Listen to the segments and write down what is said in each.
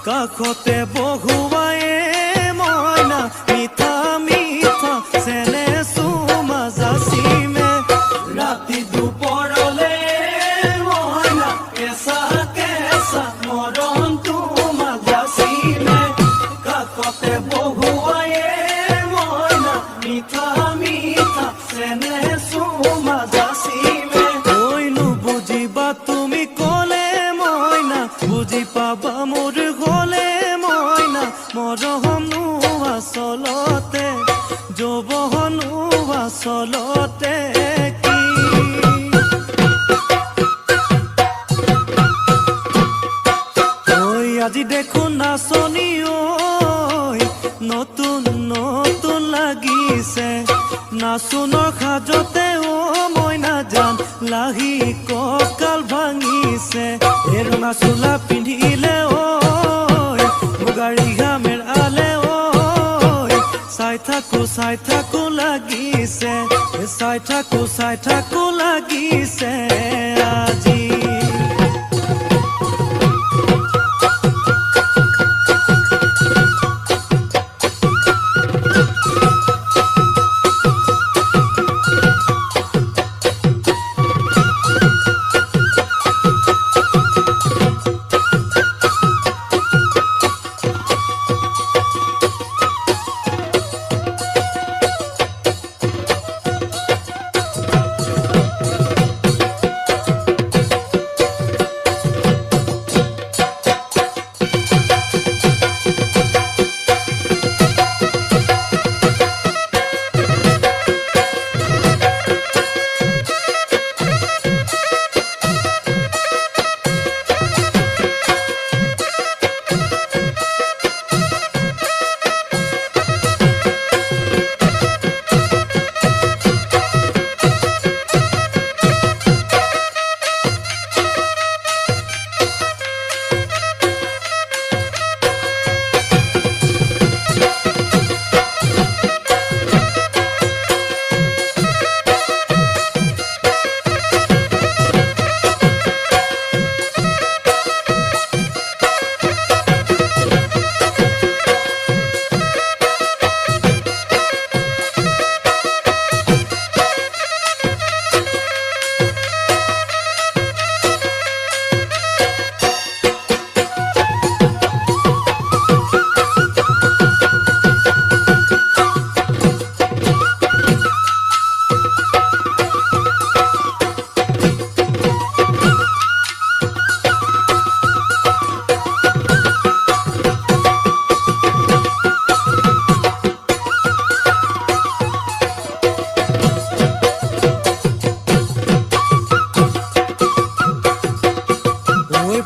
কাষতে বহুৱায়ে মইনা মিঠা মিঠা চেনে চুমা যাচিমে ৰাতি দুপৰলে মইনা কেঁচা কেঁচা মৰমটো যাচিমে কাষতে বহুৱায়ে মইনা মিঠা মিঠা চেনে চুমা যাচিমে কৈনো বুজিবা তুমি ক'লে মইনা বুজি পাবা মোৰ গ'লে মইনা মৰমনো আচলতে যৌৱনো আচলতে কি ঐ আজি দেখোন নাচনি ঐ নতুন নতুন লাগিছে নাচোনৰ সাজতে মইনা জান লাহি কঁকাল ভাঙিছে এই ৰঙা চোলা পিন্ধিলে মুগাৰী ঘামেৰ আলে চাই থাকো লাগিছে চাই থাকো লাগিছে আজি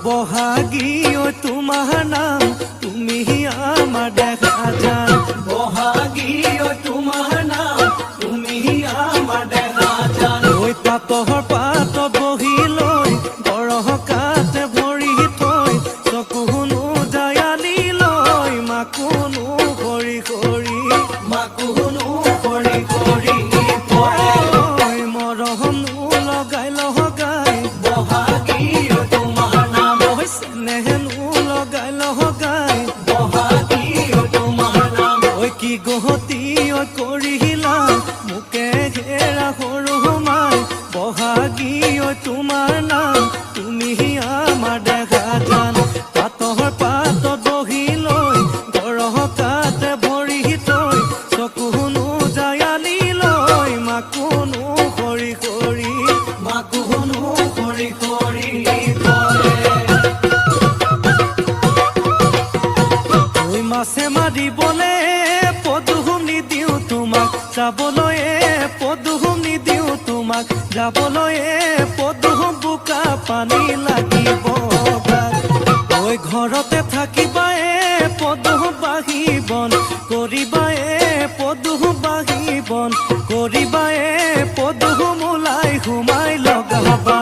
বহাগী তোমাৰ নাম তুমি আমাৰ দেখা যান বহাগী তোমাৰ নাম তুমি আমাৰ দেখা যান ঐ পাতৰ পাত বহি লৈ গৰহ কাতে ভৰি থৈ চকুনো জায়ালি লৈ মাকুনো কৰি কৰি মৰমনো লগাই লগাই বহাগী নেহেনো লগাই লগাই বহাগী তোমাৰ নাম ঐ কি গহতি কৰিলা মোকে ঘেৰা সৰু মাই বহাগী তোমাৰ নাম তুমি আমাৰ দেখা যান পাতৰ পাতত বহি লৈ গৰহ কাতে ভৰি থৈ চকুনো জায়ালি লৈ মাকুনো কৰি কৰি মাছে মাৰিবলে পদুম নিদিওঁ তোমাক যাবলৈ পদুম নিদিওঁ তোমাক যাবলৈ পদুম বোকা পানী লাগিব ঐ ঘৰতে থাকিবা পদুম বাঢ়িবন কৰিবা পদুম বাঢ়িবন কৰিবা পদুম ওলাই সোমাই লগাবা